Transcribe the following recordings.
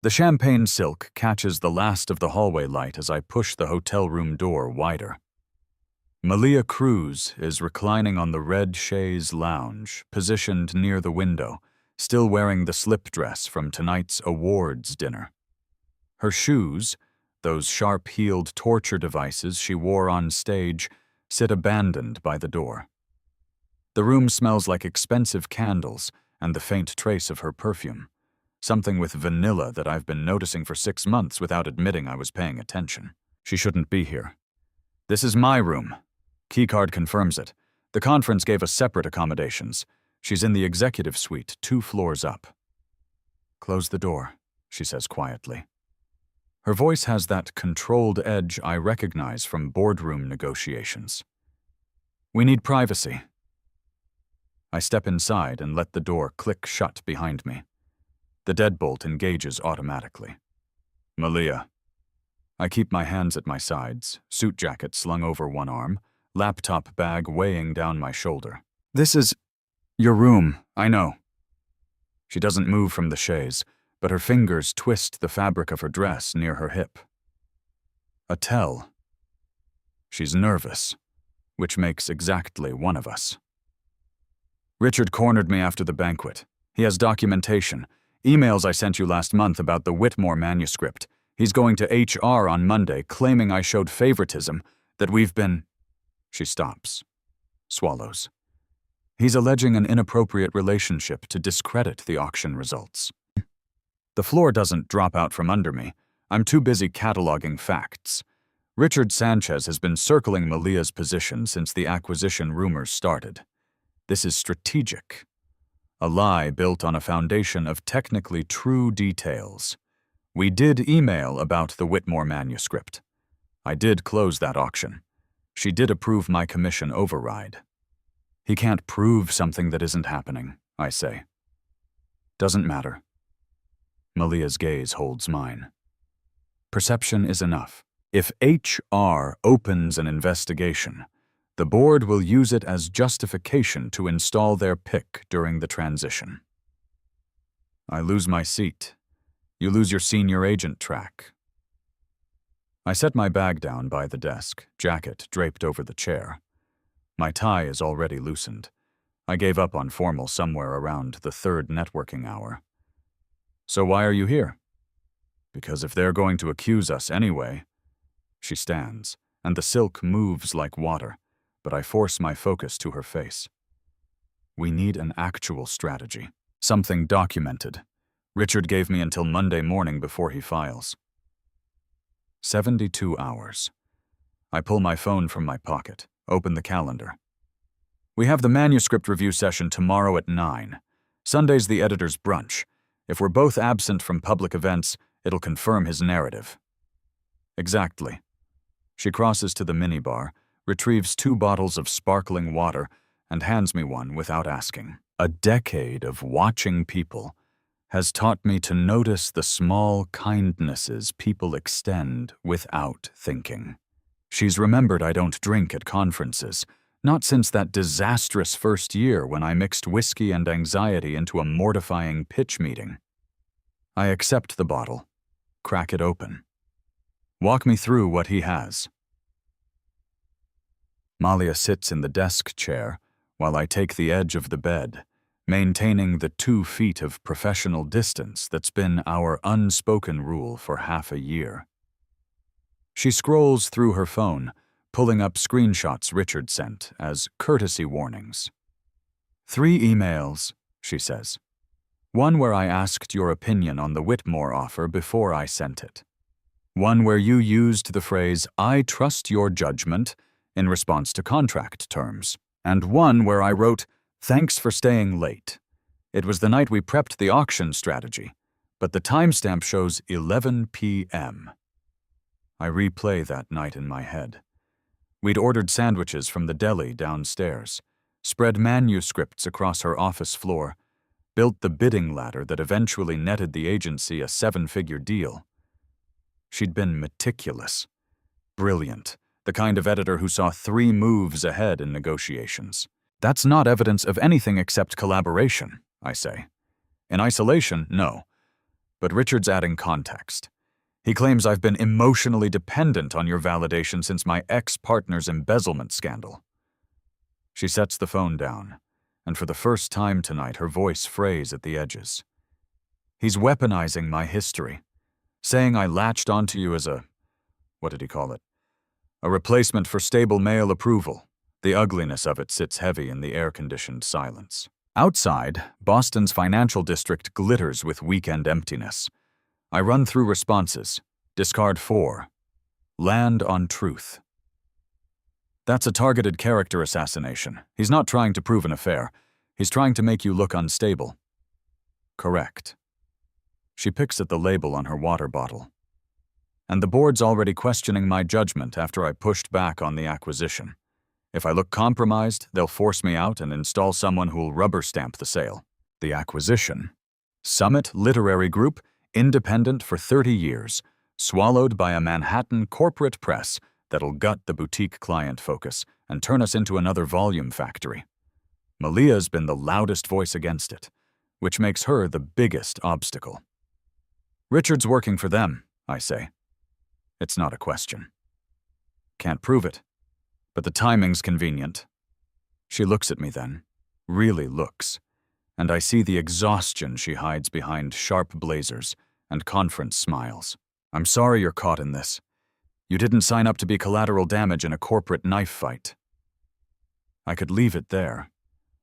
The champagne silk catches the last of the hallway light as I push the hotel room door wider. Malia Cruz is reclining on the red chaise lounge, positioned near the window, still wearing the slip dress from tonight's awards dinner. Her shoes, those sharp-heeled torture devices she wore on stage, sit abandoned by the door. The room smells like expensive candles and the faint trace of her perfume, something with vanilla that I've been noticing for 6 months without admitting I was paying attention. She shouldn't be here. This is my room. Keycard confirms it. The conference gave us separate accommodations. She's in the executive suite, 2 floors up. Close the door, she says quietly. Her voice has that controlled edge I recognize from boardroom negotiations. We need privacy. I step inside and let the door click shut behind me. The deadbolt engages automatically. Malia. I keep my hands at my sides, suit jacket slung over one arm, laptop bag weighing down my shoulder. This is your room, I know. She doesn't move from the chaise, but her fingers twist the fabric of her dress near her hip. A tell. She's nervous, which makes exactly one of us. Richard cornered me after the banquet. He has documentation, emails I sent you last month about the Whitmore manuscript. He's going to HR on Monday, claiming I showed favoritism, that we've been... She stops, swallows. He's alleging an inappropriate relationship to discredit the auction results. The floor doesn't drop out from under me. I'm too busy cataloging facts. Richard Sanchez has been circling Malia's position since the acquisition rumors started. This is strategic. A lie built on a foundation of technically true details. We did email about the Whitmore manuscript. I did close that auction. She did approve my commission override. He can't prove something that isn't happening, I say. Doesn't matter. Malia's gaze holds mine. Perception is enough. If HR opens an investigation, the board will use it as justification to install their pick during the transition. I lose my seat. You lose your senior agent track. I set my bag down by the desk, jacket draped over the chair. My tie is already loosened. I gave up on formal somewhere around the 3rd networking hour. So why are you here? Because if they're going to accuse us anyway... She stands, and the silk moves like water, but I force my focus to her face. We need an actual strategy, something documented. Richard gave me until Monday morning before he files. 72 hours. I pull my phone from my pocket, open the calendar. We have the manuscript review session tomorrow at 9. Sunday's the editor's brunch. If we're both absent from public events, it'll confirm his narrative. Exactly. She crosses to the minibar, retrieves 2 bottles of sparkling water, and hands me one without asking. A decade of watching people has taught me to notice the small kindnesses people extend without thinking. She's remembered I don't drink at conferences, not since that disastrous first year when I mixed whiskey and anxiety into a mortifying pitch meeting. I accept the bottle, crack it open. Walk me through what he has. Malia sits in the desk chair while I take the edge of the bed, maintaining the 2 feet of professional distance that's been our unspoken rule for half a year. She scrolls through her phone, pulling up screenshots Richard sent as courtesy warnings. 3 emails, she says. One where I asked your opinion on the Whitmore offer before I sent it. One where you used the phrase, "I trust your judgment," in response to contract terms. And one where I wrote, "Thanks for staying late. It was the night we prepped the auction strategy, but the timestamp shows 11 p.m. I replay that night in my head. We'd ordered sandwiches from the deli downstairs, spread manuscripts across her office floor, built the bidding ladder that eventually netted the agency a 7-figure deal. She'd been meticulous, brilliant, the kind of editor who saw 3 moves ahead in negotiations. That's not evidence of anything except collaboration, I say. In isolation, no. But Richard's adding context. He claims I've been emotionally dependent on your validation since my ex-partner's embezzlement scandal. She sets the phone down, and for the first time tonight, her voice frays at the edges. He's weaponizing my history, saying I latched onto you as what did he call it? A replacement for stable male approval. The ugliness of it sits heavy in the air-conditioned silence. Outside, Boston's financial district glitters with weekend emptiness. I run through responses. Discard 4. Land on truth. That's a targeted character assassination. He's not trying to prove an affair. He's trying to make you look unstable. Correct. She picks at the label on her water bottle. And the board's already questioning my judgment after I pushed back on the acquisition. If I look compromised, they'll force me out and install someone who'll rubber stamp the sale. The acquisition. Summit Literary Group, independent for 30 years, swallowed by a Manhattan corporate press that'll gut the boutique client focus and turn us into another volume factory. Malia's been the loudest voice against it, which makes her the biggest obstacle. Richard's working for them, I say. It's not a question. Can't prove it, but the timing's convenient. She looks at me then, really looks, and I see the exhaustion she hides behind sharp blazers and conference smiles. I'm sorry you're caught in this. You didn't sign up to be collateral damage in a corporate knife fight. I could leave it there,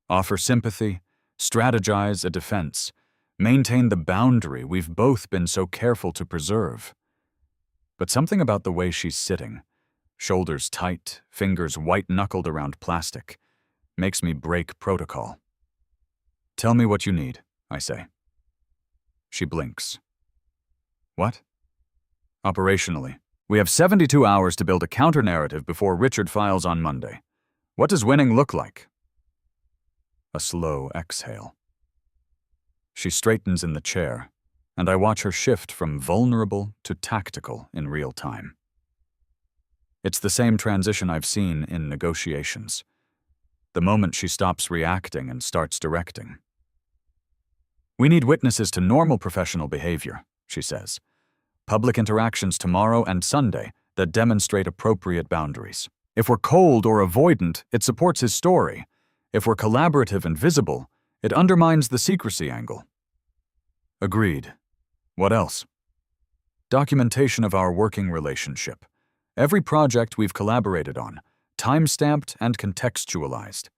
offer sympathy, strategize a defense, maintain the boundary we've both been so careful to preserve. But something about the way she's sitting, shoulders tight, fingers white-knuckled around plastic, makes me break protocol. Tell me what you need, I say. She blinks. What? Operationally, we have 72 hours to build a counter-narrative before Richard files on Monday. What does winning look like? A slow exhale. She straightens in the chair, and I watch her shift from vulnerable to tactical in real time. It's the same transition I've seen in negotiations. The moment she stops reacting and starts directing. We need witnesses to normal professional behavior, she says. Public interactions tomorrow and Sunday that demonstrate appropriate boundaries. If we're cold or avoidant, it supports his story. If we're collaborative and visible, it undermines the secrecy angle. Agreed. What else? Documentation of our working relationship. Every project we've collaborated on, time-stamped and contextualized.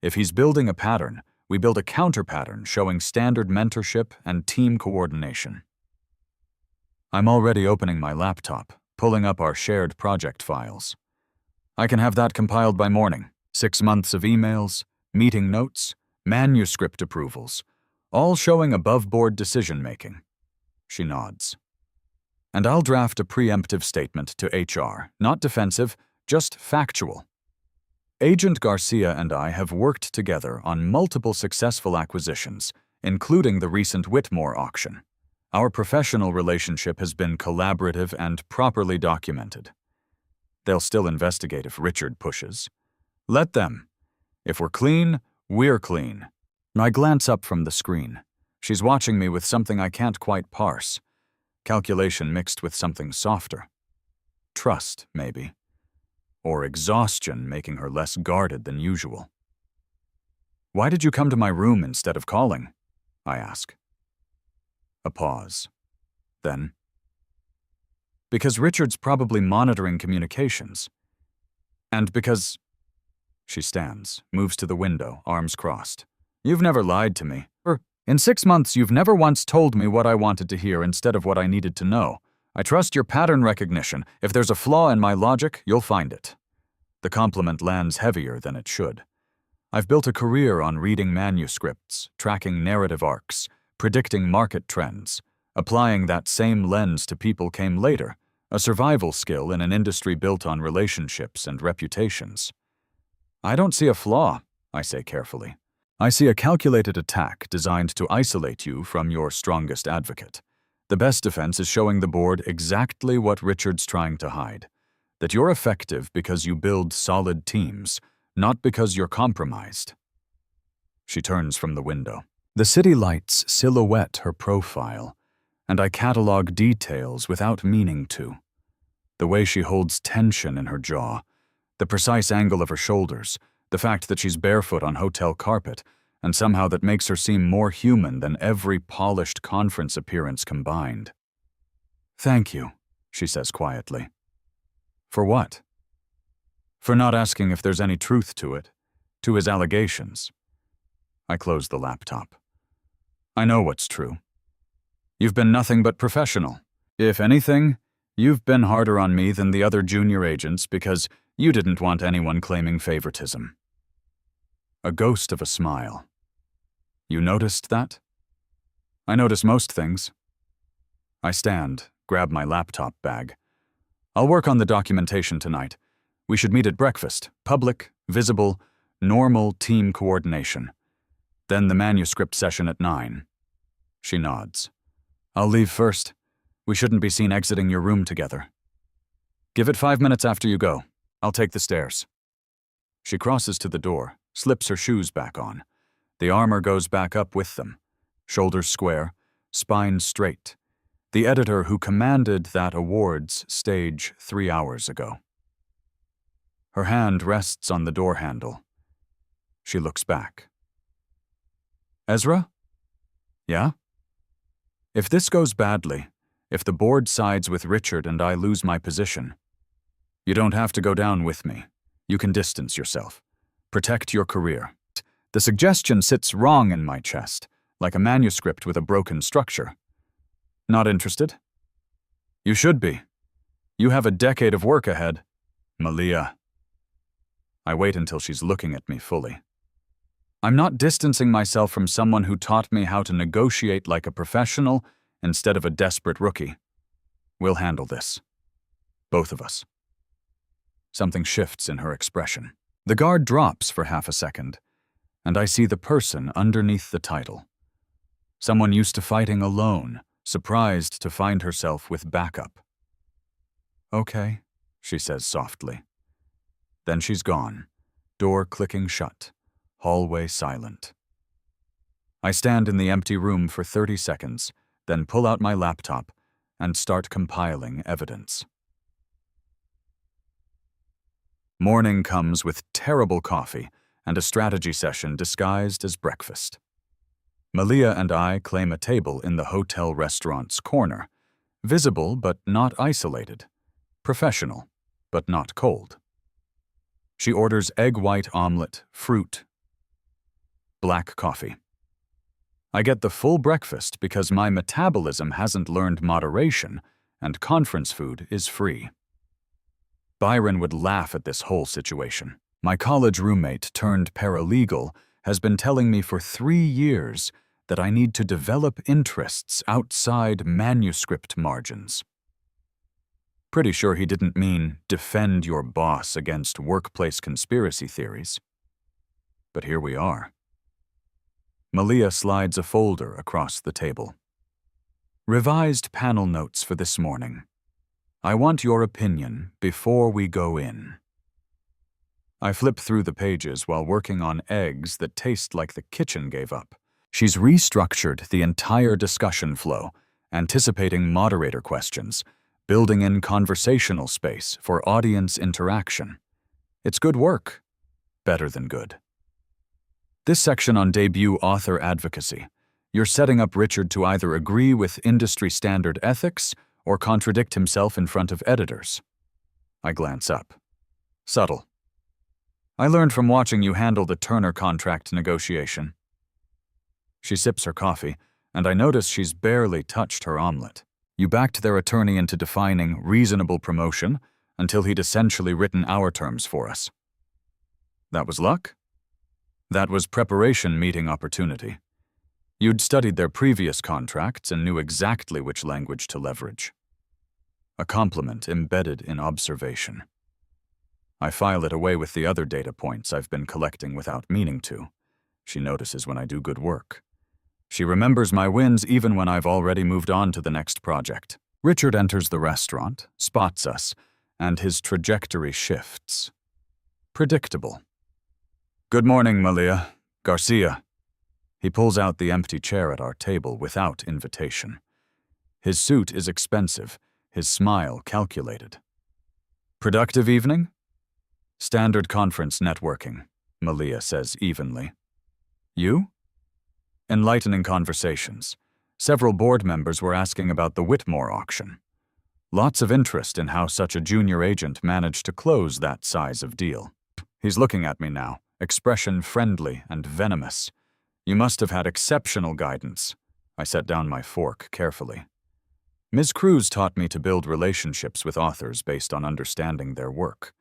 If he's building a pattern, we build a counter-pattern showing standard mentorship and team coordination. I'm already opening my laptop, pulling up our shared project files. I can have that compiled by morning. 6 months of emails, meeting notes, manuscript approvals, all showing above-board decision-making. She nods. And I'll draft a preemptive statement to HR, not defensive, just factual. Agent Garcia and I have worked together on multiple successful acquisitions, including the recent Whitmore auction. Our professional relationship has been collaborative and properly documented. They'll still investigate if Richard pushes. Let them. If we're clean, we're clean. I glance up from the screen. She's watching me with something I can't quite parse. Calculation mixed with something softer. Trust, maybe. Or exhaustion making her less guarded than usual. Why did you come to my room instead of calling? I ask. A pause. Then, because Richard's probably monitoring communications. And because... She stands, moves to the window, arms crossed. You've never lied to me. In 6 months, you've never once told me what I wanted to hear instead of what I needed to know. I trust your pattern recognition. If there's a flaw in my logic, you'll find it. The compliment lands heavier than it should. I've built a career on reading manuscripts, tracking narrative arcs, predicting market trends. Applying that same lens to people came later, a survival skill in an industry built on relationships and reputations. I don't see a flaw, I say carefully. I see a calculated attack designed to isolate you from your strongest advocate. The best defense is showing the board exactly what Richard's trying to hide. That you're effective because you build solid teams, not because you're compromised. She turns from the window. The city lights silhouette her profile, and I catalog details without meaning to. The way she holds tension in her jaw, the precise angle of her shoulders, the fact that she's barefoot on hotel carpet, and somehow that makes her seem more human than every polished conference appearance combined. "Thank you," she says quietly. "For what?" "For not asking if there's any truth to it, to his allegations." I close the laptop. "I know what's true. You've been nothing but professional. If anything, you've been harder on me than the other junior agents because you didn't want anyone claiming favoritism." A ghost of a smile. "You noticed that?" "I notice most things." I stand, grab my laptop bag. "I'll work on the documentation tonight. We should meet at breakfast. Public, visible, normal team coordination. Then the manuscript session at 9. She nods. "I'll leave first. We shouldn't be seen exiting your room together." "Give it 5 minutes after you go. I'll take the stairs." She crosses to the door, slips her shoes back on. The armor goes back up with them. Shoulders square, spine straight. The editor who commanded that awards stage 3 hours ago. Her hand rests on the door handle. She looks back. "Ezra?" "Yeah?" "If this goes badly, if the board sides with Richard and I lose my position, you don't have to go down with me. You can distance yourself. Protect your career." The suggestion sits wrong in my chest, like a manuscript with a broken structure. "Not interested?" "You should be. You have a decade of work ahead." "Malia." I wait until she's looking at me fully. "I'm not distancing myself from someone who taught me how to negotiate like a professional instead of a desperate rookie. We'll handle this. Both of us." Something shifts in her expression. The guard drops for half a second, and I see the person underneath the title. Someone used to fighting alone, surprised to find herself with backup. "Okay," she says softly. Then she's gone, door clicking shut, hallway silent. I stand in the empty room for 30 seconds, then pull out my laptop and start compiling evidence. Morning comes with terrible coffee and a strategy session disguised as breakfast. Malia and I claim a table in the hotel restaurant's corner, visible but not isolated, professional but not cold. She orders egg white omelet, fruit, black coffee. I get the full breakfast because my metabolism hasn't learned moderation and conference food is free. Byron would laugh at this whole situation. My college roommate turned paralegal has been telling me for 3 years that I need to develop interests outside manuscript margins. Pretty sure he didn't mean defend your boss against workplace conspiracy theories. But here we are. Malia slides a folder across the table. "Revised panel notes for this morning. I want your opinion before we go in." I flip through the pages while working on eggs that taste like the kitchen gave up. She's restructured the entire discussion flow, anticipating moderator questions, building in conversational space for audience interaction. It's good work. Better than good. This section on debut author advocacy. You're setting up Richard to either agree with industry standard ethics or contradict himself in front of editors. I glance up. Subtle. "I learned from watching you handle the Turner contract negotiation." She sips her coffee, and I notice she's barely touched her omelet. "You backed their attorney into defining reasonable promotion until he'd essentially written our terms for us." "That was luck?" "That was preparation meeting opportunity. You'd studied their previous contracts and knew exactly which language to leverage." A compliment embedded in observation. I file it away with the other data points I've been collecting without meaning to. She notices when I do good work. She remembers my wins even when I've already moved on to the next project. Richard enters the restaurant, spots us, and his trajectory shifts. Predictable. "Good morning, Malia. Garcia." He pulls out the empty chair at our table without invitation. His suit is expensive, his smile calculated. Productive evening? Standard conference networking, Malia says evenly. You? Enlightening conversations. Several board members were asking about the Whitmore auction. Lots of interest in how such a junior agent managed to close that size of deal. He's looking at me now, expression friendly and venomous. You must have had exceptional guidance. I set down my fork carefully. Ms. Cruz taught me to build relationships with authors based on understanding their work.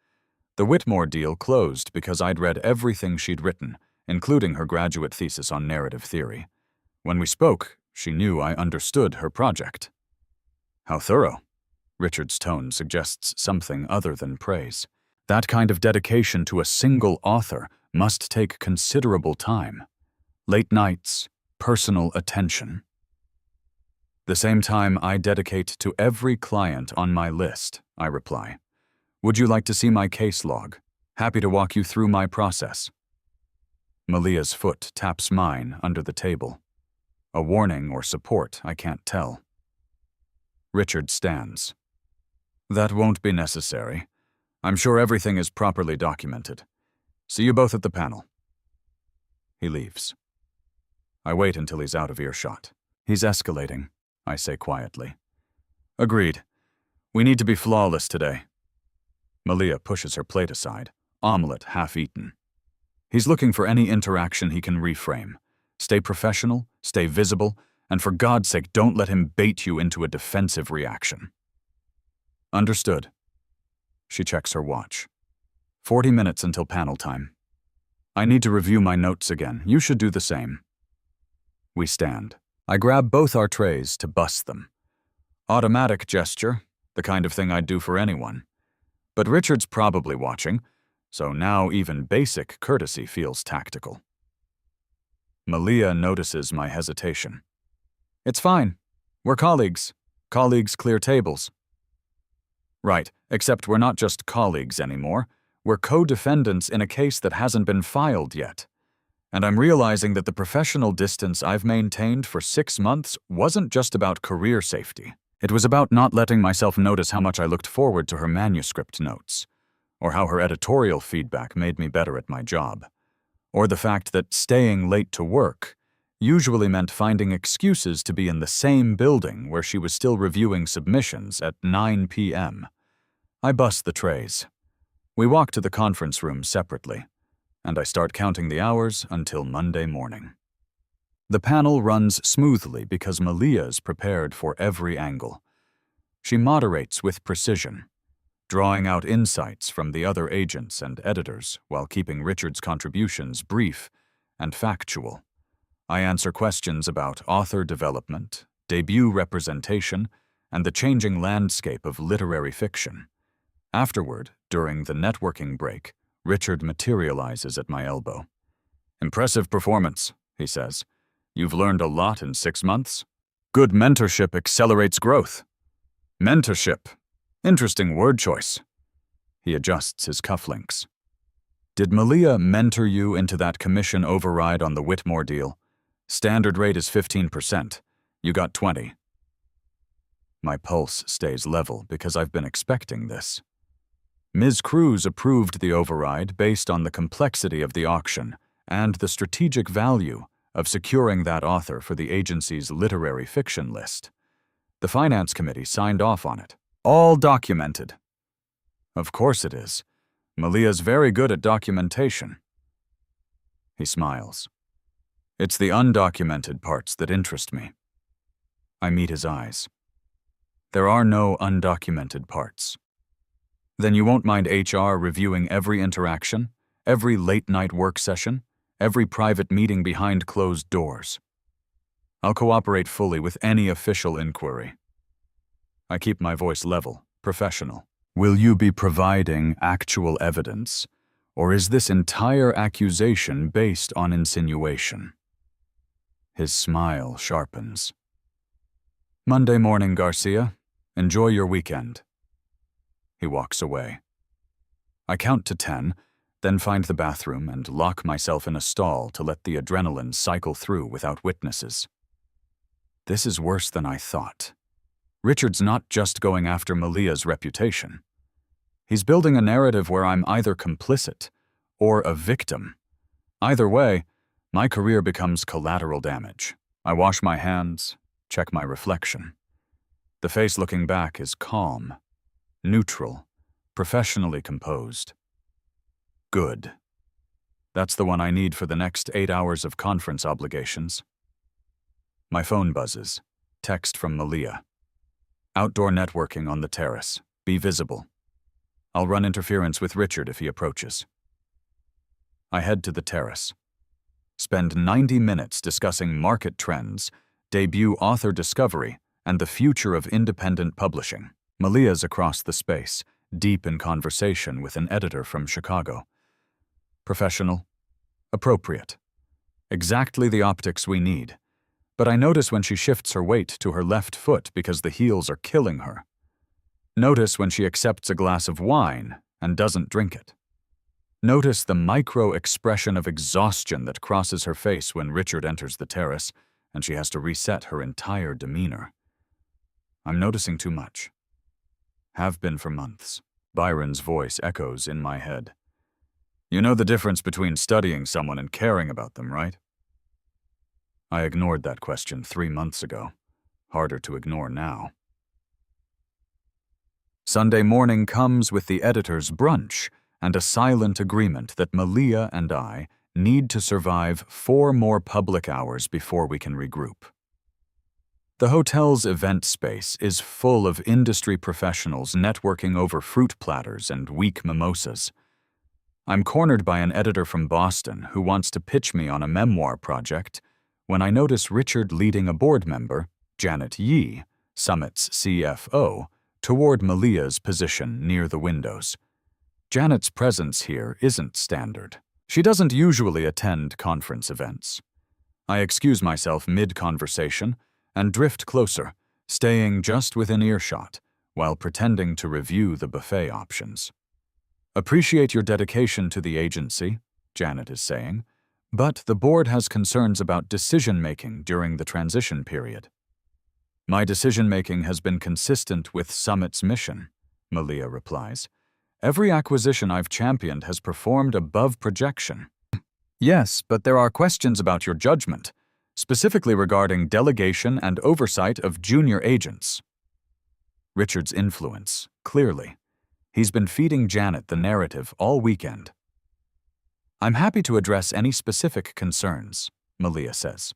The Whitmore deal closed because I'd read everything she'd written, including her graduate thesis on narrative theory. When we spoke, she knew I understood her project. How thorough. Richard's tone suggests something other than praise. That kind of dedication to a single author must take considerable time. Late nights, personal attention. The same time I dedicate to every client on my list, I reply. Would you like to see my case log? Happy to walk you through my process. Malia's foot taps mine under the table. A warning or support, I can't tell. Richard stands. That won't be necessary. I'm sure everything is properly documented. See you both at the panel. He leaves. I wait until he's out of earshot. He's escalating, I say quietly. Agreed. We need to be flawless today. Malia pushes her plate aside, omelet half-eaten. He's looking for any interaction he can reframe. Stay professional, stay visible, and for God's sake, don't let him bait you into a defensive reaction. Understood. She checks her watch. 40 minutes until panel time. I need to review my notes again. You should do the same. We stand. I grab both our trays to bust them. Automatic gesture, the kind of thing I'd do for anyone. But Richard's probably watching, so now even basic courtesy feels tactical. Malia notices my hesitation. It's fine. We're colleagues. Colleagues clear tables. Right, except we're not just colleagues anymore. We're co-defendants in a case that hasn't been filed yet. And I'm realizing that the professional distance I've maintained for 6 months wasn't just about career safety. It was about not letting myself notice how much I looked forward to her manuscript notes, or how her editorial feedback made me better at my job, or the fact that staying late to work usually meant finding excuses to be in the same building where she was still reviewing submissions at 9 p.m. I bust the trays. We walk to the conference room separately, and I start counting the hours until Monday morning. The panel runs smoothly because Malia's prepared for every angle. She moderates with precision, drawing out insights from the other agents and editors while keeping Richard's contributions brief and factual. I answer questions about author development, debut representation, and the changing landscape of literary fiction. Afterward, during the networking break, Richard materializes at my elbow. Impressive performance, he says. You've learned a lot in 6 months. Good mentorship accelerates growth. Mentorship. Interesting word choice. He adjusts his cufflinks. Did Malia mentor you into that commission override on the Whitmore deal? Standard rate is 15%. You got 20. My pulse stays level because I've been expecting this. Ms. Cruz approved the override based on the complexity of the auction and the strategic value of securing that author for the agency's literary fiction list. The Finance Committee signed off on it. All documented. Of course it is. Malia's very good at documentation. He smiles. It's the undocumented parts that interest me. I meet his eyes. There are no undocumented parts. Then you won't mind HR reviewing every interaction, every late-night work session, every private meeting behind closed doors. I'll cooperate fully with any official inquiry. I keep my voice level, professional. Will you be providing actual evidence, or is this entire accusation based on insinuation? His smile sharpens. Monday morning, Garcia. Enjoy your weekend. He walks away. I count to 10, then find the bathroom and lock myself in a stall to let the adrenaline cycle through without witnesses. This is worse than I thought. Richard's not just going after Malia's reputation. He's building a narrative where I'm either complicit or a victim. Either way, my career becomes collateral damage. I wash my hands, check my reflection. The face looking back is calm, neutral, professionally composed. Good. That's the one I need for the next 8 hours of conference obligations. My phone buzzes. Text from Malia. Outdoor networking on the terrace. Be visible. I'll run interference with Richard if he approaches. I head to the terrace. Spend 90 minutes discussing market trends, debut author discovery, and the future of independent publishing. Malia's across the space, deep in conversation with an editor from Chicago. Professional. Appropriate. Exactly the optics we need. But I notice when she shifts her weight to her left foot because the heels are killing her. Notice when she accepts a glass of wine and doesn't drink it. Notice the micro-expression of exhaustion that crosses her face when Richard enters the terrace and she has to reset her entire demeanor. I'm noticing too much. Have been for months. Byron's voice echoes in my head. You know the difference between studying someone and caring about them, right? I ignored that question 3 months ago. Harder to ignore now. Sunday morning comes with the editor's brunch and a silent agreement that Malia and I need to survive 4 more public hours before we can regroup. The hotel's event space is full of industry professionals networking over fruit platters and weak mimosas. I'm cornered by an editor from Boston who wants to pitch me on a memoir project when I notice Richard leading a board member, Janet Yee, Summit's CFO, toward Malia's position near the windows. Janet's presence here isn't standard. She doesn't usually attend conference events. I excuse myself mid-conversation and drift closer, staying just within earshot, while pretending to review the buffet options. Appreciate your dedication to the agency, Janet is saying, but the board has concerns about decision-making during the transition period. My decision-making has been consistent with Summit's mission, Malia replies. Every acquisition I've championed has performed above projection. Yes, but there are questions about your judgment, specifically regarding delegation and oversight of junior agents. Richard's influence, clearly. He's been feeding Janet the narrative all weekend. I'm happy to address any specific concerns, Malia says.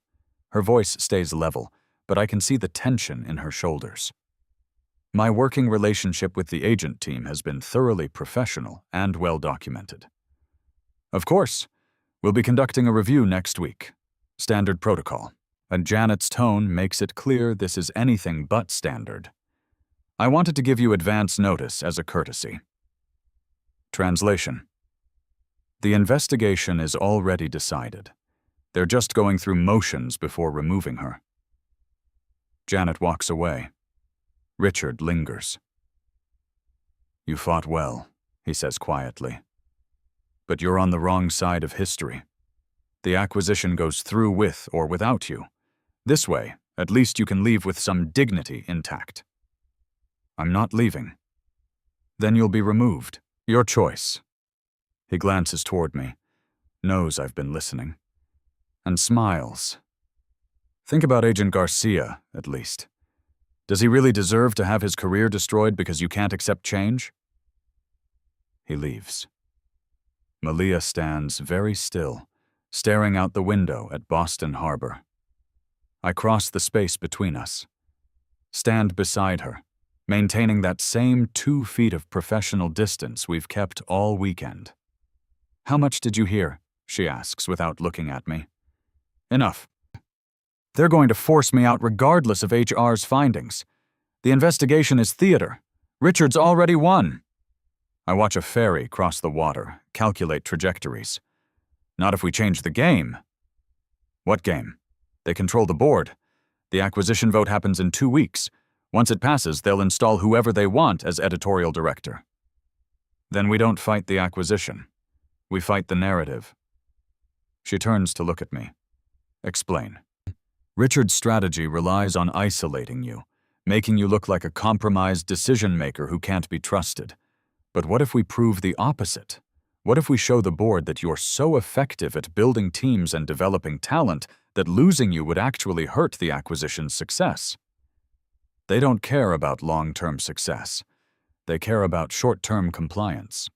Her voice stays level, but I can see the tension in her shoulders. My working relationship with the agent team has been thoroughly professional and well documented. Of course, we'll be conducting a review next week. Standard protocol. And Janet's tone makes it clear this is anything but standard. I wanted to give you advance notice as a courtesy. Translation. The investigation is already decided. They're just going through motions before removing her. Janet walks away. Richard lingers. You fought well, he says quietly. But you're on the wrong side of history. The acquisition goes through with or without you. This way, at least you can leave with some dignity intact. I'm not leaving. Then you'll be removed. Your choice. He glances toward me, knows I've been listening, and smiles. Think about Agent Garcia, at least. Does he really deserve to have his career destroyed because you can't accept change? He leaves. Malia stands very still, staring out the window at Boston Harbor. I cross the space between us, stand beside her, maintaining that same 2 feet of professional distance we've kept all weekend. How much did you hear? She asks without looking at me. Enough. They're going to force me out regardless of HR's findings. The investigation is theater. Richard's already won. I watch a ferry cross the water, calculate trajectories. Not if we change the game. What game? They control the board. The acquisition vote happens in 2 weeks. Once it passes, they'll install whoever they want as editorial director. Then we don't fight the acquisition. We fight the narrative. She turns to look at me. Explain. Richard's strategy relies on isolating you, making you look like a compromised decision-maker who can't be trusted. But what if we prove the opposite? What if we show the board that you're so effective at building teams and developing talent that losing you would actually hurt the acquisition's success? They don't care about long-term success. They care about short-term compliance.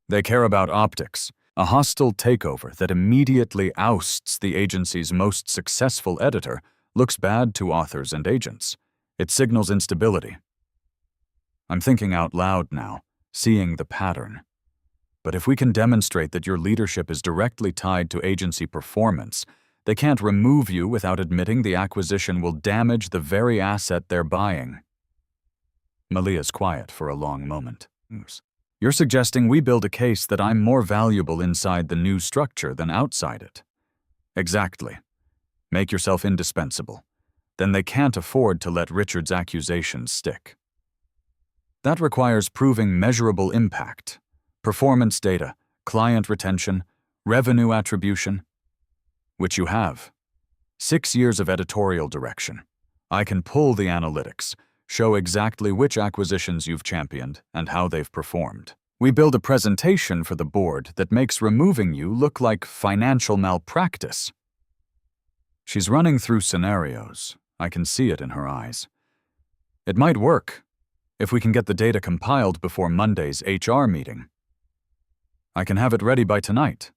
They care about optics, a hostile takeover that immediately ousts the agency's most successful editor looks bad to authors and agents. It signals instability. I'm thinking out loud now, seeing the pattern. But if we can demonstrate that your leadership is directly tied to agency performance, they can't remove you without admitting the acquisition will damage the very asset they're buying. Malia's quiet for a long moment. You're suggesting we build a case that I'm more valuable inside the new structure than outside it. Exactly. Make yourself indispensable. Then they can't afford to let Richard's accusations stick. That requires proving measurable impact, performance data, client retention, revenue attribution, which you have. 6 years of editorial direction. I can pull the analytics, show exactly which acquisitions you've championed and how they've performed. We build a presentation for the board that makes removing you look like financial malpractice. She's running through scenarios. I can see it in her eyes. It might work, if we can get the data compiled before Monday's HR meeting. I can have it ready by tonight.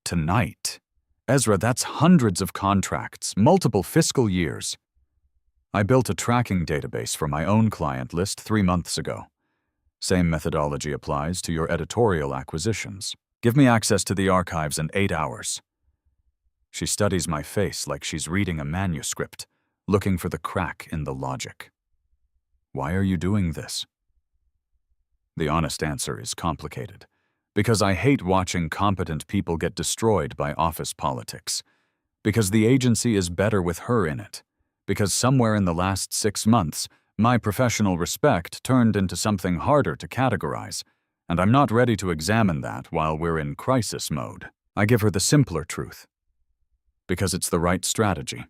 Tonight? Ezra, that's hundreds of contracts, multiple fiscal years. I built a tracking database for my own client list 3 months ago. Same methodology applies to your editorial acquisitions. Give me access to the archives in 8 hours. She studies my face like she's reading a manuscript, looking for the crack in the logic. Why are you doing this? The honest answer is complicated. Because I hate watching competent people get destroyed by office politics. Because the agency is better with her in it. Because somewhere in the last 6 months, my professional respect turned into something harder to categorize, and I'm not ready to examine that while we're in crisis mode. I give her the simpler truth. Because it's the right strategy.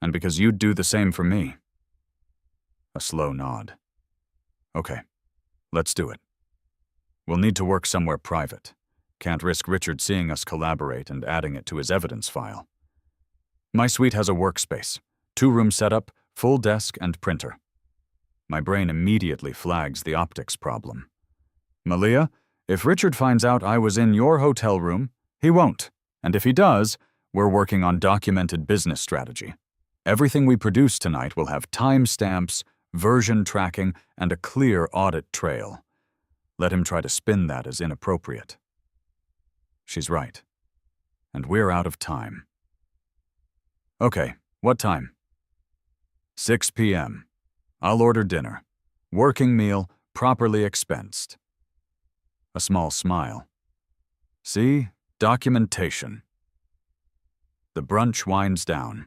And because you'd do the same for me. A slow nod. Okay, let's do it. We'll need to work somewhere private. Can't risk Richard seeing us collaborate and adding it to his evidence file. My suite has a workspace, 2-room setup, full desk, and printer. My brain immediately flags the optics problem. Malia, if Richard finds out I was in your hotel room, he won't. And if he does, we're working on documented business strategy. Everything we produce tonight will have timestamps, version tracking, and a clear audit trail. Let him try to spin that as inappropriate. She's right. And we're out of time. Okay, what time? 6 p.m. I'll order dinner. Working meal, properly expensed. A small smile. See? Documentation. The brunch winds down.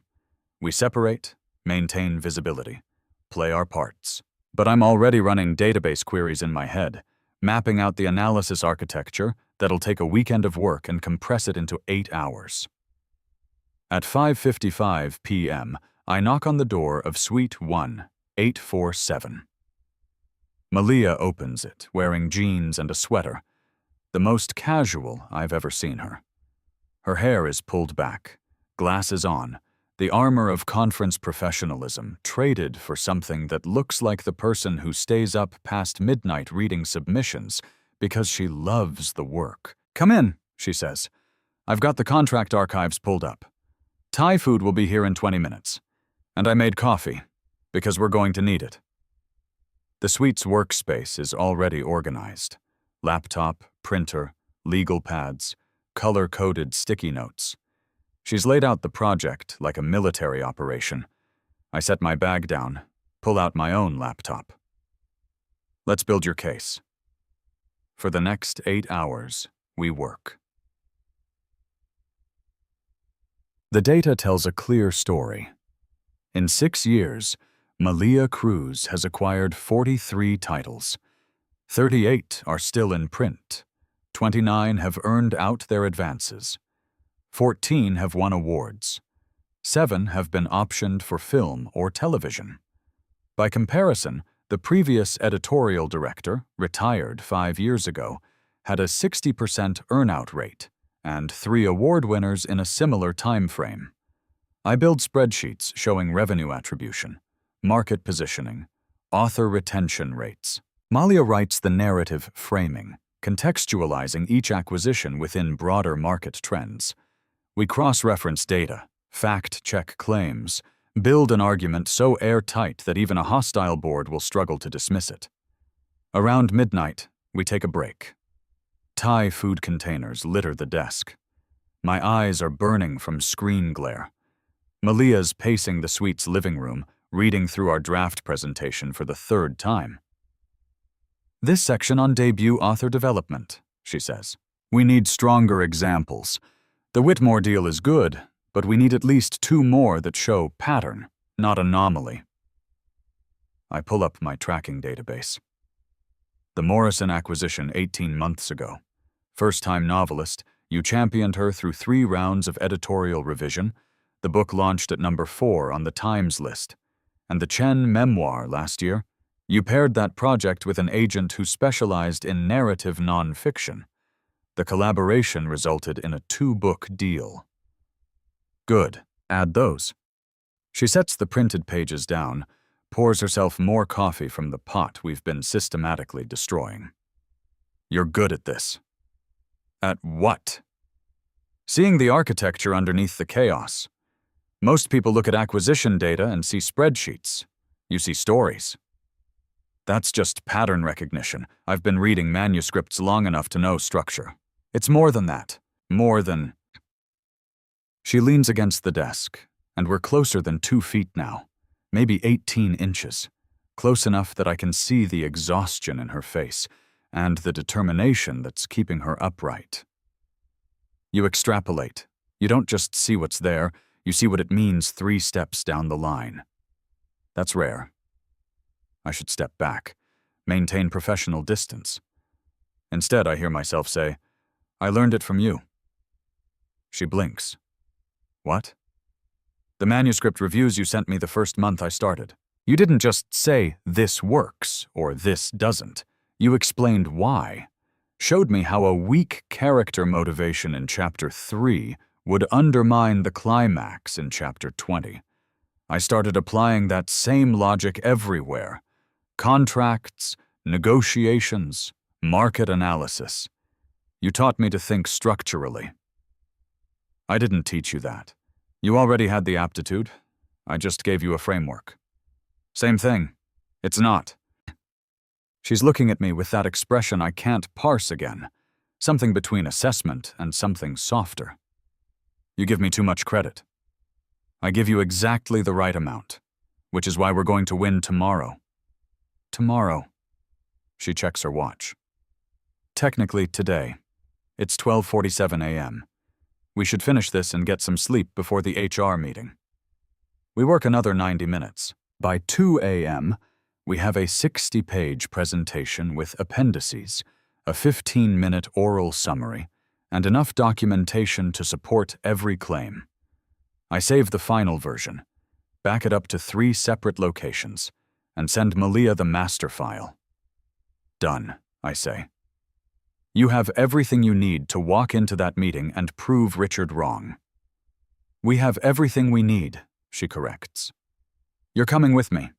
We separate, maintain visibility, play our parts. But I'm already running database queries in my head, mapping out the analysis architecture that'll take a weekend of work and compress it into 8 hours. At 5:55 p.m., I knock on the door of Suite 1, 847. Malia opens it, wearing jeans and a sweater, the most casual I've ever seen her. Her hair is pulled back, glasses on, the armor of conference professionalism traded for something that looks like the person who stays up past midnight reading submissions because she loves the work. Come in, she says. I've got the contract archives pulled up. Thai food will be here in 20 minutes. And I made coffee, because we're going to need it. The suite's workspace is already organized. Laptop, printer, legal pads, color-coded sticky notes. She's laid out the project like a military operation. I set my bag down, pull out my own laptop. Let's build your case. For the next 8 hours, we work. The data tells a clear story. In 6 years, Malia Cruz has acquired 43 titles. 38 are still in print. 29 have earned out their advances. 14 have won awards. 7 have been optioned for film or television. By comparison, the previous editorial director, retired 5 years ago, had a 60% earnout rate and 3 award winners in a similar time frame. I build spreadsheets showing revenue attribution, market positioning, author retention rates. Malia writes the narrative framing, contextualizing each acquisition within broader market trends. We cross-reference data, fact-check claims, build an argument so airtight that even a hostile board will struggle to dismiss it. Around midnight, we take a break. Thai food containers litter the desk. My eyes are burning from screen glare. Malia's pacing the suite's living room, reading through our draft presentation for the 3rd time. "This section on debut author development," she says. "We need stronger examples. The Whitmore deal is good, but we need at least 2 more that show pattern, not anomaly." I pull up my tracking database. The Morrison acquisition 18 months ago. First-time novelist, you championed her through 3 rounds of editorial revision. The book launched at number 4 on the Times list. And the Chen memoir last year, you paired that project with an agent who specialized in narrative nonfiction. The collaboration resulted in a 2-book deal. Good. Add those. She sets the printed pages down, pours herself more coffee from the pot we've been systematically destroying. "You're good at this." "At what?" "Seeing the architecture underneath the chaos. Most people look at acquisition data and see spreadsheets. You see stories." "That's just pattern recognition. I've been reading manuscripts long enough to know structure. It's more than that. More than..." She leans against the desk, and we're closer than 2 feet now, maybe 18 inches, close enough that I can see the exhaustion in her face and the determination that's keeping her upright. You extrapolate. You don't just see what's there, you see what it means 3 steps down the line. That's rare. I should step back, maintain professional distance. Instead, I hear myself say, "I learned it from you." She blinks. "What?" "The manuscript reviews you sent me the first month I started. You didn't just say, 'This works,' or 'This doesn't.' You explained why. Showed me how a weak character motivation in Chapter 3 would undermine the climax in Chapter 20. I started applying that same logic everywhere. Contracts, negotiations, market analysis. You taught me to think structurally." "I didn't teach you that. You already had the aptitude. I just gave you a framework." "Same thing. It's not." She's looking at me with that expression I can't parse again, something between assessment and something softer. "You give me too much credit. I give you exactly the right amount, which is why we're going to win tomorrow." "Tomorrow." She checks her watch. "Technically today. It's 12:47 a.m. We should finish this and get some sleep before the HR meeting." We work another 90 minutes. By 2 a.m., we have a 60-page presentation with appendices, a 15-minute oral summary, and enough documentation to support every claim. I save the final version, back it up to 3 separate locations, and send Malia the master file. "Done," I say. "You have everything you need to walk into that meeting and prove Richard wrong." "We have everything we need," she corrects. "You're coming with me.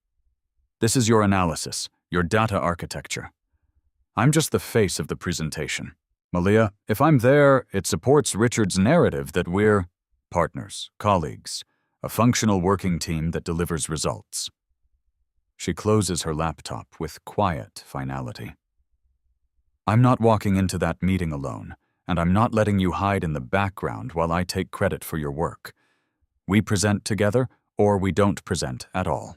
This is your analysis, your data architecture. I'm just the face of the presentation. Malia, if I'm there, it supports Richard's narrative that we're partners, colleagues, a functional working team that delivers results." She closes her laptop with quiet finality. "I'm not walking into that meeting alone, and I'm not letting you hide in the background while I take credit for your work. We present together, or we don't present at all."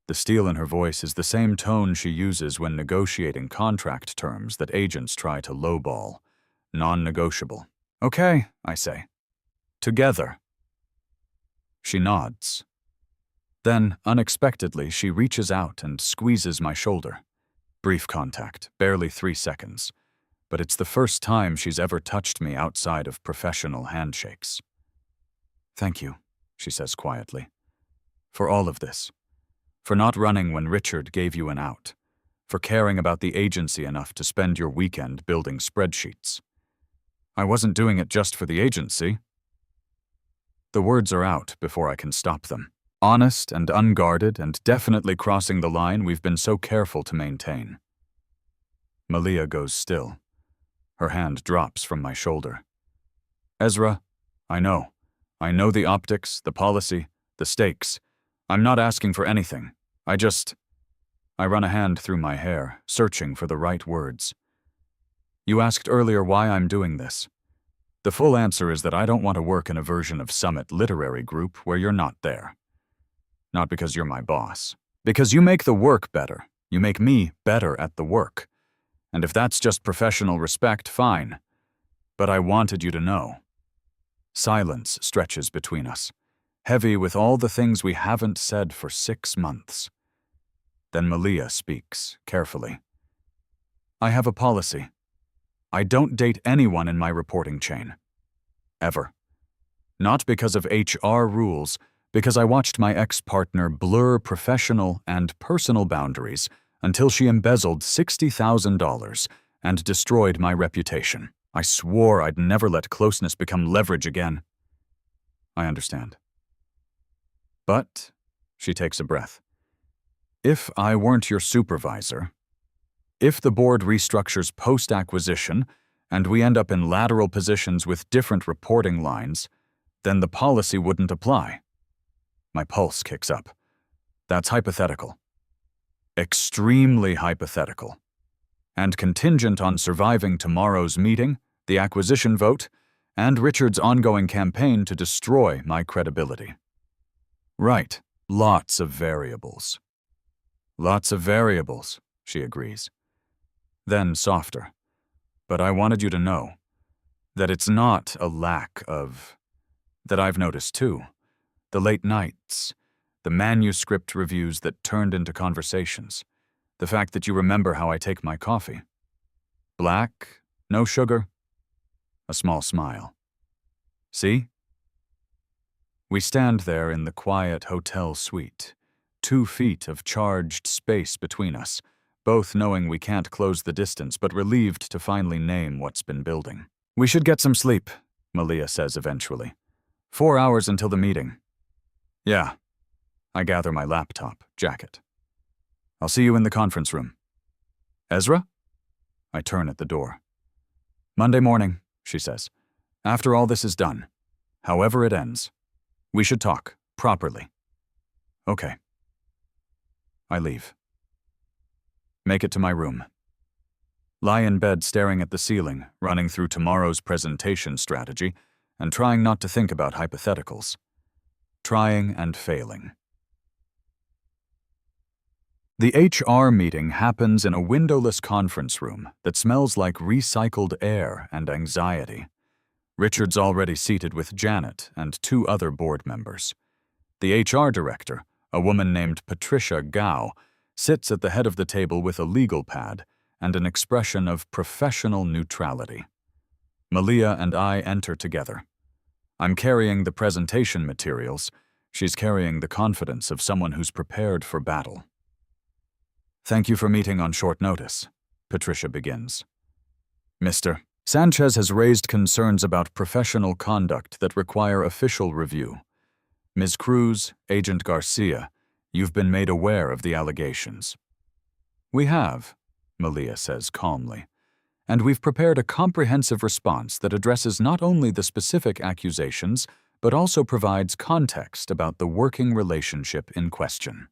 The steel in her voice is the same tone she uses when negotiating contract terms that agents try to lowball. Non-negotiable. "Okay," I say. "Together." She nods. Then, unexpectedly, she reaches out and squeezes my shoulder. Brief contact, barely 3 seconds, but it's the first time she's ever touched me outside of professional handshakes. "Thank you," she says quietly, "for all of this. For not running when Richard gave you an out. For caring about the agency enough to spend your weekend building spreadsheets. I wasn't doing it just for the agency. The words are out before I can stop them. Honest and unguarded and definitely crossing the line we've been so careful to maintain. Malia goes still. Her hand drops from my shoulder. Ezra, I know. I know the optics, the policy, the stakes. I'm not asking for anything. I run a hand through my hair, searching for the right words. You asked earlier why I'm doing this. The full answer is that I don't want to work in a version of Summit Literary Group where you're not there. Not because you're my boss. Because you make the work better. You make me better at the work. And if that's just professional respect, fine. But I wanted you to know. Silence stretches between us, heavy with all the things we haven't said for 6 months. Then Malia speaks, carefully. I have a policy. I don't date anyone in my reporting chain. Ever. Not because of HR rules, because I watched my ex-partner blur professional and personal boundaries until she embezzled $60,000 and destroyed my reputation. I swore I'd never let closeness become leverage again. I understand. But, she takes a breath, if I weren't your supervisor, if the board restructures post-acquisition and we end up in lateral positions with different reporting lines, then the policy wouldn't apply. My pulse kicks up. That's hypothetical. Extremely hypothetical. And contingent on surviving tomorrow's meeting, the acquisition vote, and Richard's ongoing campaign to destroy my credibility. Right. Lots of variables. Lots of variables, she agrees. Then softer. But I wanted you to know that it's not a lack of... that I've noticed too. The late nights, the manuscript reviews that turned into conversations, the fact that you remember how I take my coffee. Black, no sugar, a small smile. See? We stand there in the quiet hotel suite, 2 feet of charged space between us, both knowing we can't close the distance but relieved to finally name what's been building. We should get some sleep, Malia says eventually. 4 hours until the meeting. Yeah. I gather my laptop, jacket. I'll see you in the conference room. Ezra? I turn at the door. Monday morning, she says. After all this is done. However it ends. We should talk, properly. Okay. I leave. Make it to my room. Lie in bed staring at the ceiling, running through tomorrow's presentation strategy, and trying not to think about hypotheticals. Trying and failing. The HR meeting happens in a windowless conference room that smells like recycled air and anxiety. Richard's already seated with Janet and 2 other board members. The HR director, a woman named Patricia Gao, sits at the head of the table with a legal pad and an expression of professional neutrality. Malia and I enter together. I'm carrying the presentation materials. She's carrying the confidence of someone who's prepared for battle. Thank you for meeting on short notice, Patricia begins. Mr. Sanchez has raised concerns about professional conduct that require official review. Ms. Cruz, Agent Garcia, you've been made aware of the allegations. We have, Malia says calmly, and we've prepared a comprehensive response that addresses not only the specific accusations, but also provides context about the working relationship in question.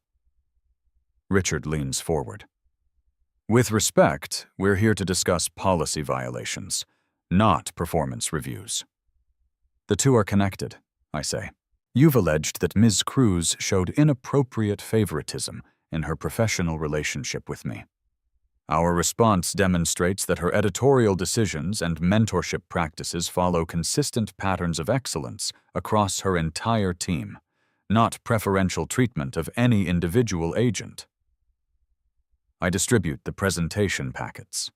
Richard leans forward. With respect, we're here to discuss policy violations, not performance reviews. The 2 are connected, I say. You've alleged that Ms. Cruz showed inappropriate favoritism in her professional relationship with me. Our response demonstrates that her editorial decisions and mentorship practices follow consistent patterns of excellence across her entire team, not preferential treatment of any individual agent. I distribute the presentation packets.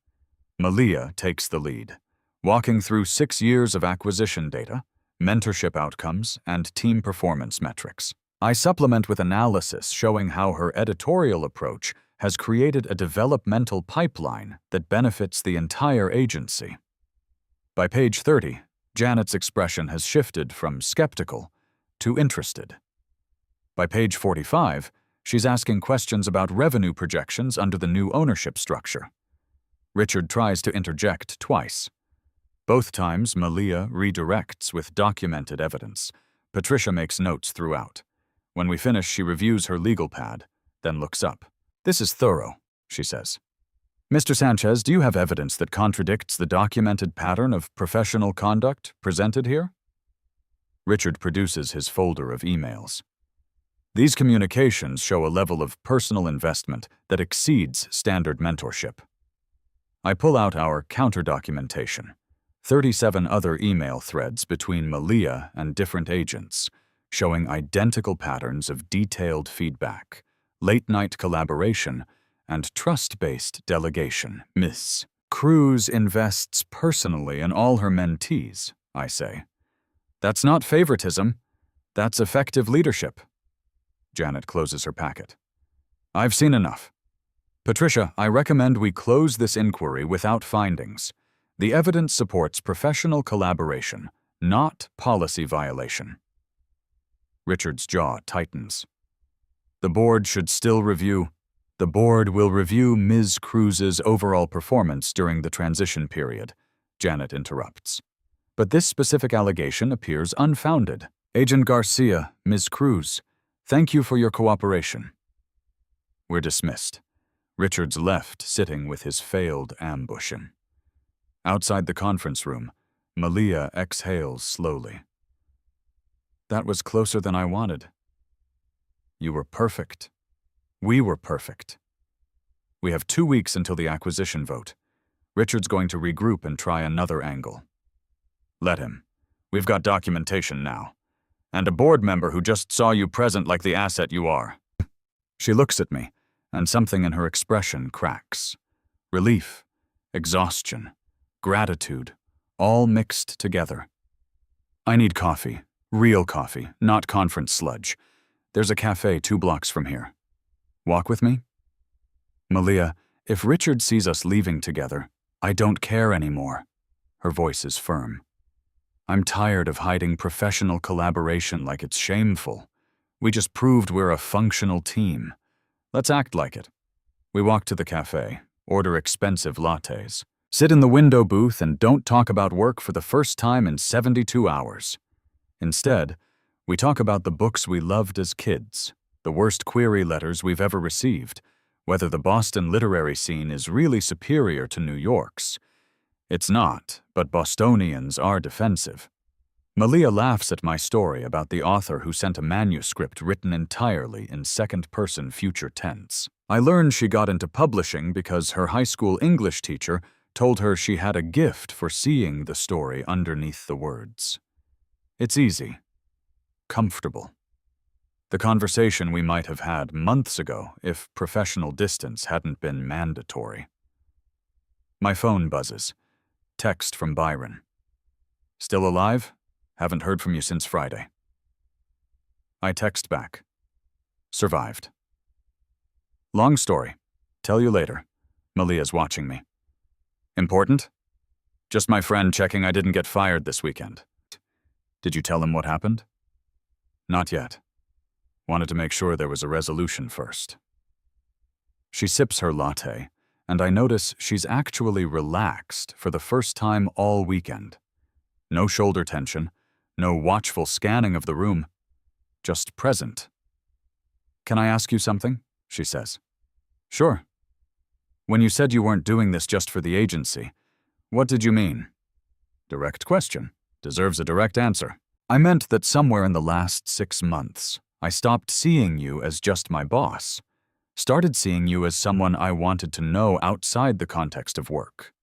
Malia takes the lead, walking through 6 years of acquisition data, mentorship outcomes, and team performance metrics. I supplement with analysis showing how her editorial approach has created a developmental pipeline that benefits the entire agency. By page 30, Janet's expression has shifted from skeptical to interested. By page 45, she's asking questions about revenue projections under the new ownership structure. Richard tries to interject twice. Both times, Malia redirects with documented evidence. Patricia makes notes throughout. When we finish, she reviews her legal pad, then looks up. "This is thorough," she says. "Mr. Sanchez, do you have evidence that contradicts the documented pattern of professional conduct presented here?" Richard produces his folder of emails. These communications show a level of personal investment that exceeds standard mentorship. I pull out our counter-documentation, 37 other email threads between Malia and different agents, showing identical patterns of detailed feedback, late-night collaboration, and trust-based delegation. "Miss Cruz invests personally in all her mentees," I say. "That's not favoritism. That's effective leadership." Janet closes her packet. "I've seen enough. Patricia, I recommend we close this inquiry without findings. The evidence supports professional collaboration, not policy violation." Richard's jaw tightens. "The board should still review. The board will review Ms. Cruz's overall performance during the transition period," Janet interrupts. "But this specific allegation appears unfounded. Agent Garcia, Ms. Cruz, thank you for your cooperation." We're dismissed. Richard's left sitting with his failed ambushing. Outside the conference room, Malia exhales slowly. "That was closer than I wanted." "You were perfect. We were perfect." We have 2 weeks until the acquisition vote. Richard's going to regroup and try another angle. "Let him. We've got documentation now. And a board member who just saw you present like the asset you are." She looks at me, and something in her expression cracks. Relief, exhaustion, gratitude, all mixed together. "I need coffee. Real coffee, not conference sludge. There's a cafe 2 blocks from here. Walk with me?" "Malia, if Richard sees us leaving together, I don't care anymore." Her voice is firm. "I'm tired of hiding professional collaboration like it's shameful. We just proved we're a functional team. Let's act like it." We walk to the cafe, order expensive lattes, sit in the window booth, and don't talk about work for the first time in 72 hours. Instead, we talk about the books we loved as kids, the worst query letters we've ever received, whether the Boston literary scene is really superior to New York's. It's not, but Bostonians are defensive. Malia laughs at my story about the author who sent a manuscript written entirely in second-person future tense. I learned she got into publishing because her high school English teacher told her she had a gift for seeing the story underneath the words. It's easy. Comfortable. The conversation we might have had months ago if professional distance hadn't been mandatory. My phone buzzes. Text from Byron. "Still alive? Haven't heard from you since Friday." I text back. "Survived. Long story. Tell you later. Malia's watching me." "Important?" "Just my friend checking I didn't get fired this weekend." "Did you tell him what happened?" "Not yet. Wanted to make sure there was a resolution first." She sips her latte, and I notice she's actually relaxed for the first time all weekend. No shoulder tension, no watchful scanning of the room, just present. "Can I ask you something?" she says. "Sure." "When you said you weren't doing this just for the agency, what did you mean?" Direct question. Deserves a direct answer. "I meant that somewhere in the last 6 months, I stopped seeing you as just my boss. Started seeing you as someone I wanted to know outside the context of work.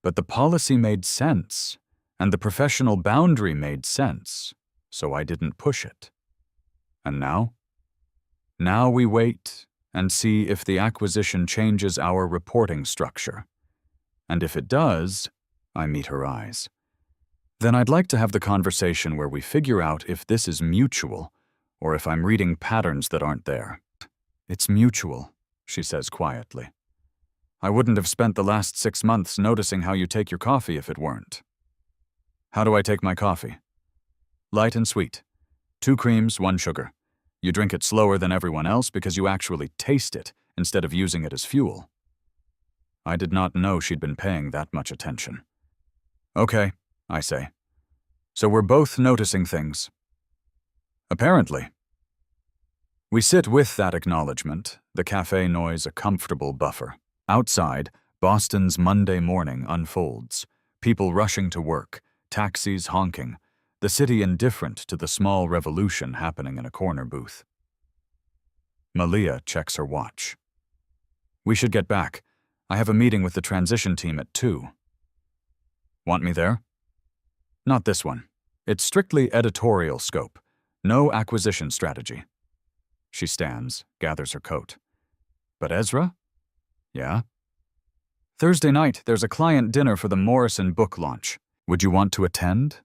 But the policy made sense, and the professional boundary made sense, so I didn't push it. And now? Now we wait and see if the acquisition changes our reporting structure. And if it does," I meet her eyes, "then I'd like to have the conversation where we figure out if this is mutual or if I'm reading patterns that aren't there. It's mutual, she says quietly. I wouldn't have spent the last 6 months noticing how you take your coffee if it weren't. How do I take my coffee? Light and sweet. 2 creams, 1 sugar. You drink it slower than everyone else because you actually taste it instead of using it as fuel. I did not know she'd been paying that much attention. Okay, I say. So we're both noticing things. Apparently. We sit with that acknowledgement, the cafe noise a comfortable buffer. Outside, Boston's Monday morning unfolds. People rushing to work, taxis honking, the city indifferent to the small revolution happening in a corner booth. Malia checks her watch. We should get back. I have a meeting with the transition team at 2. Want me there? Not this one. It's strictly editorial scope. No acquisition strategy. She stands, gathers her coat. But Ezra? Yeah? Thursday night, there's a client dinner for the Morrison book launch. Would you want to attend?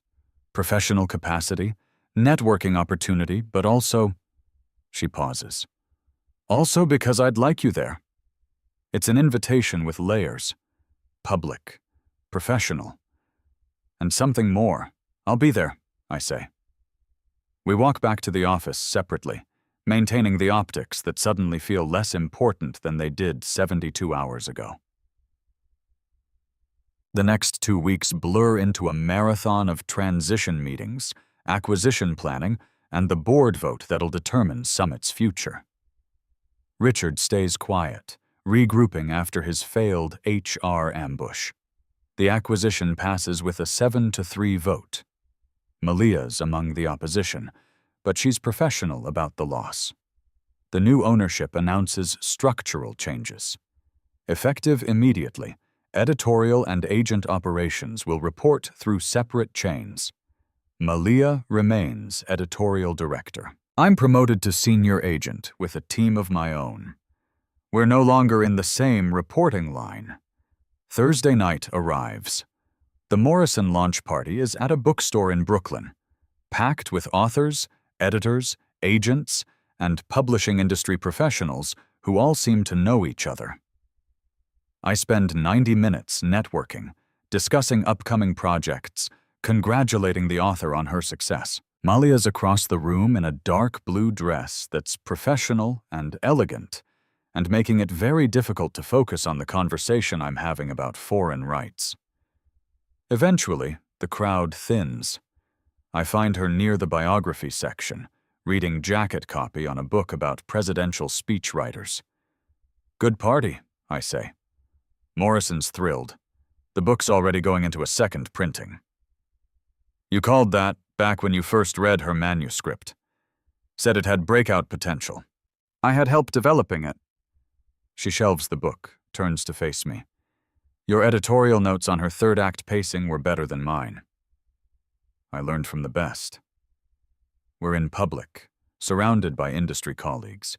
Professional capacity, networking opportunity, but also... She pauses. Also because I'd like you there. It's an invitation with layers. Public. Professional. And something more. I'll be there, I say. We walk back to the office separately, maintaining the optics that suddenly feel less important than they did 72 hours ago. The next 2 weeks blur into a marathon of transition meetings, acquisition planning, and the board vote that'll determine Summit's future. Richard stays quiet, regrouping after his failed HR ambush. The acquisition passes with a 7-3 vote. Malia's among the opposition, but she's professional about the loss. The new ownership announces structural changes. Effective immediately, editorial and agent operations will report through separate chains. Malia remains editorial director. I'm promoted to senior agent with a team of my own. We're no longer in the same reporting line. Thursday night arrives. The Morrison launch party is at a bookstore in Brooklyn, packed with authors, editors, agents, and publishing industry professionals who all seem to know each other. I spend 90 minutes networking, discussing upcoming projects, congratulating the author on her success. Malia's across the room in a dark blue dress that's professional and elegant, and making it very difficult to focus on the conversation I'm having about foreign rights. Eventually, the crowd thins. I find her near the biography section, reading jacket copy on a book about presidential speechwriters. Good party, I say. Morrison's thrilled. The book's already going into a second printing. You called that back when you first read her manuscript. Said it had breakout potential. I had help developing it. She shelves the book, turns to face me. Your editorial notes on her third act pacing were better than mine. I learned from the best. We're in public, surrounded by industry colleagues,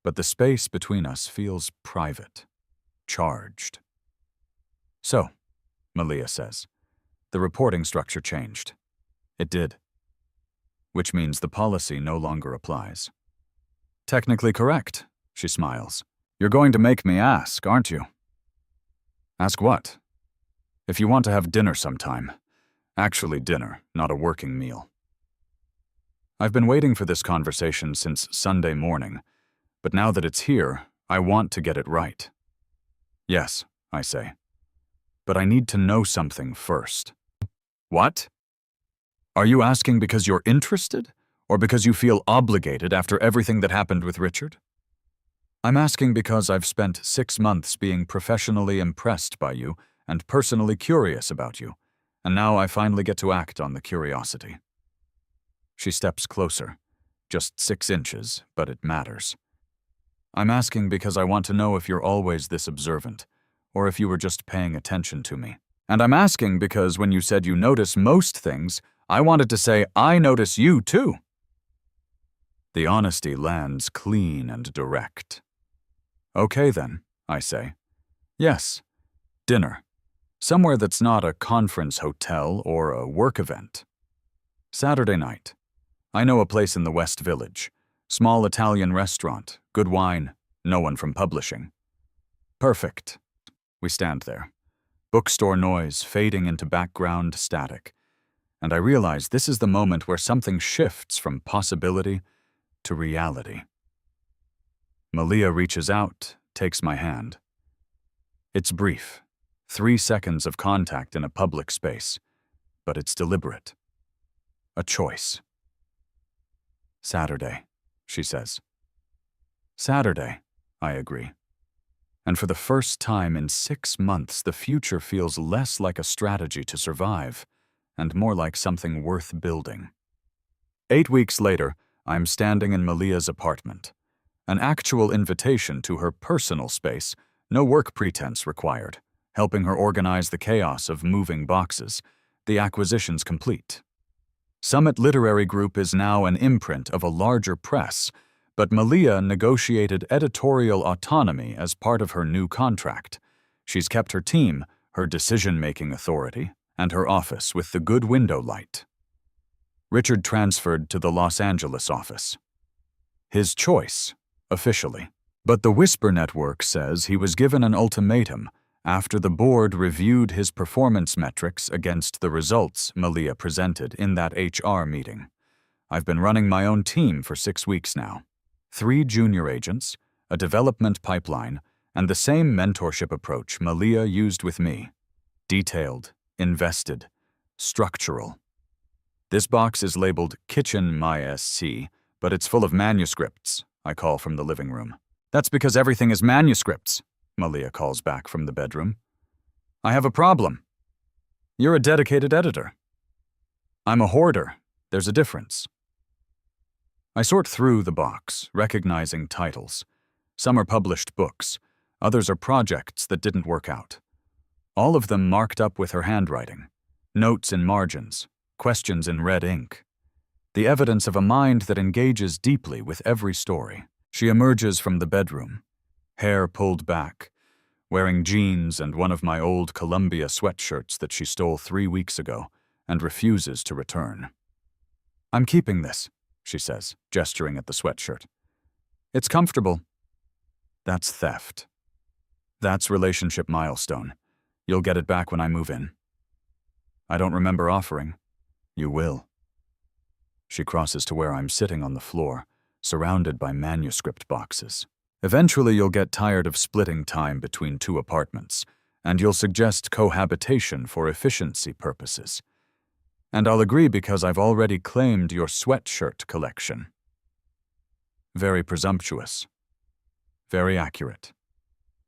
but the space between us feels private, charged. So, Malia says, the reporting structure changed. It did. Which means the policy no longer applies. Technically correct, she smiles. You're going to make me ask, aren't you? Ask what? If you want to have dinner sometime. Actually dinner, not a working meal. I've been waiting for this conversation since Sunday morning, but now that it's here, I want to get it right. Yes, I say. But I need to know something first. What? Are you asking because you're interested, or because you feel obligated after everything that happened with Richard? I'm asking because I've spent 6 months being professionally impressed by you and personally curious about you, and now I finally get to act on the curiosity. She steps closer, just 6 inches, but it matters. I'm asking because I want to know if you're always this observant, or if you were just paying attention to me. And I'm asking because when you said you notice most things, I wanted to say I notice you too. The honesty lands clean and direct. Okay then, I say. Yes, dinner. Somewhere that's not a conference hotel or a work event. Saturday night. I know a place in the West Village. Small Italian restaurant, good wine, no one from publishing. Perfect. We stand there. Bookstore noise fading into background static. And I realize this is the moment where something shifts from possibility to reality. Malia reaches out, takes my hand. It's brief, 3 seconds of contact in a public space, but it's deliberate. A choice. Saturday, she says. Saturday, I agree. And for the first time in 6 months, the future feels less like a strategy to survive and more like something worth building. 8 weeks later, I'm standing in Malia's apartment. An actual invitation to her personal space, no work pretense required, helping her organize the chaos of moving boxes. The acquisition's complete. Summit Literary Group is now an imprint of a larger press, but Malia negotiated editorial autonomy as part of her new contract. She's kept her team, her decision-making authority, and her office with the good window light. Richard transferred to the Los Angeles office. His choice, officially. But the Whisper Network says he was given an ultimatum after the board reviewed his performance metrics against the results Malia presented in that HR meeting. I've been running my own team for 6 weeks now. 3 junior agents, a development pipeline, and the same mentorship approach Malia used with me. Detailed, invested, structural. This box is labeled Kitchen MySC, but it's full of manuscripts, I call from the living room. That's because everything is manuscripts, Malia calls back from the bedroom. I have a problem. You're a dedicated editor. I'm a hoarder. There's a difference. I sort through the box, recognizing titles. Some are published books. Others are projects that didn't work out. All of them marked up with her handwriting. Notes in margins. Questions in red ink. The evidence of a mind that engages deeply with every story. She emerges from the bedroom, hair pulled back, wearing jeans and one of my old Columbia sweatshirts that she stole 3 weeks ago and refuses to return. I'm keeping this, she says, gesturing at the sweatshirt. It's comfortable. That's theft. That's relationship milestone. You'll get it back when I move in. I don't remember offering. You will. She crosses to where I'm sitting on the floor, surrounded by manuscript boxes. Eventually you'll get tired of splitting time between 2 apartments, and you'll suggest cohabitation for efficiency purposes. And I'll agree because I've already claimed your sweatshirt collection. Very presumptuous. Very accurate.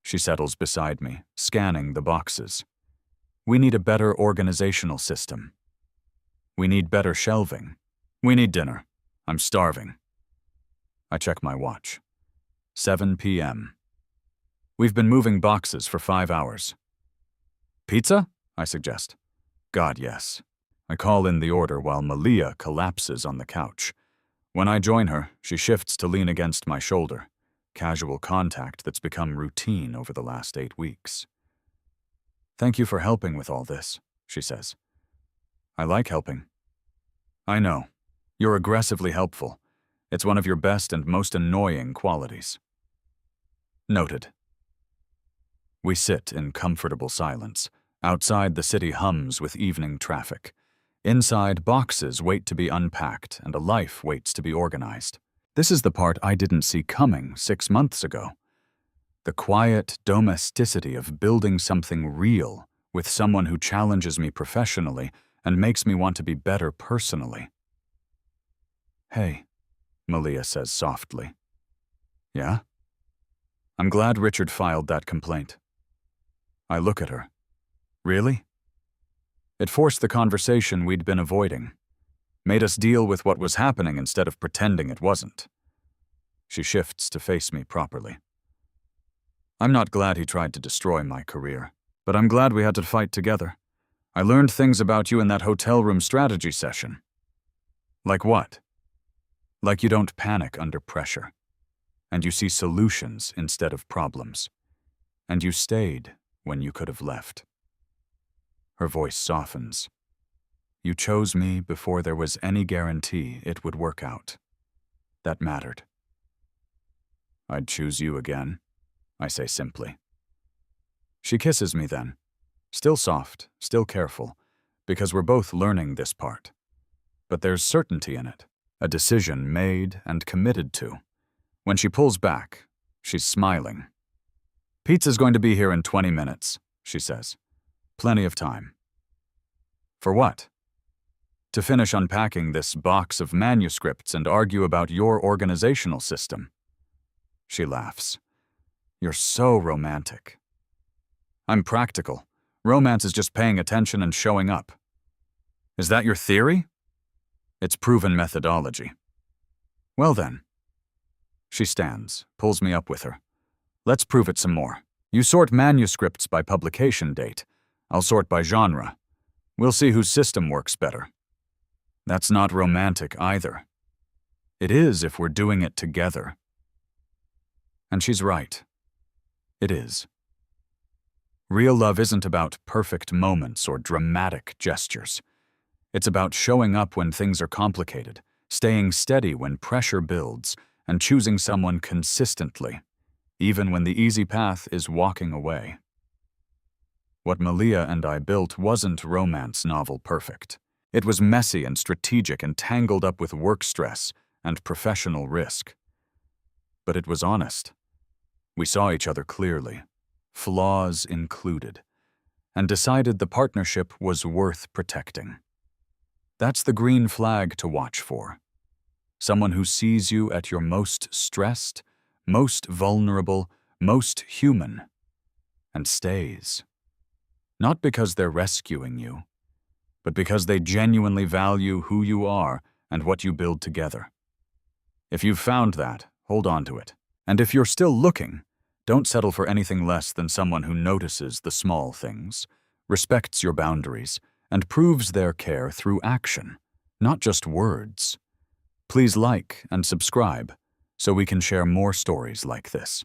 She settles beside me, scanning the boxes. We need a better organizational system. We need better shelving. We need dinner. I'm starving. I check my watch. 7 p.m. We've been moving boxes for 5 hours. Pizza? I suggest. God, yes. I call in the order while Malia collapses on the couch. When I join her, she shifts to lean against my shoulder. Casual contact that's become routine over the last 8 weeks. Thank you for helping with all this, she says. I like helping. I know. You're aggressively helpful. It's one of your best and most annoying qualities. Noted. We sit in comfortable silence. Outside, the city hums with evening traffic. Inside, boxes wait to be unpacked and a life waits to be organized. This is the part I didn't see coming 6 months ago. The quiet domesticity of building something real with someone who challenges me professionally and makes me want to be better personally. Hey, Malia says softly. Yeah? I'm glad Richard filed that complaint. I look at her. Really? It forced the conversation we'd been avoiding. Made us deal with what was happening instead of pretending it wasn't. She shifts to face me properly. I'm not glad he tried to destroy my career, but I'm glad we had to fight together. I learned things about you in that hotel room strategy session. Like what? Like you don't panic under pressure. And you see solutions instead of problems. And you stayed when you could have left. Her voice softens. You chose me before there was any guarantee it would work out. That mattered. I'd choose you again, I say simply. She kisses me then, still soft, still careful, because we're both learning this part. But there's certainty in it, a decision made and committed to. When she pulls back, she's smiling. Pizza's going to be here in 20 minutes, she says. Plenty of time. For what? To finish unpacking this box of manuscripts and argue about your organizational system. She laughs. You're so romantic. I'm practical. Romance is just paying attention and showing up. Is that your theory? It's proven methodology. Well then. She stands, pulls me up with her. Let's prove it some more. You sort manuscripts by publication date. I'll sort by genre. We'll see whose system works better. That's not romantic either. It is if we're doing it together. And she's right. It is. Real love isn't about perfect moments or dramatic gestures. It's about showing up when things are complicated, staying steady when pressure builds, and choosing someone consistently, even when the easy path is walking away. What Malia and I built wasn't romance novel perfect. It was messy and strategic and tangled up with work stress and professional risk. But it was honest. We saw each other clearly, flaws included, and decided the partnership was worth protecting. That's the green flag to watch for. Someone who sees you at your most stressed, most vulnerable, most human, and stays. Not because they're rescuing you, but because they genuinely value who you are and what you build together. If you've found that, hold on to it. And if you're still looking, don't settle for anything less than someone who notices the small things, respects your boundaries, and proves their care through action, not just words. Please like and subscribe so we can share more stories like this.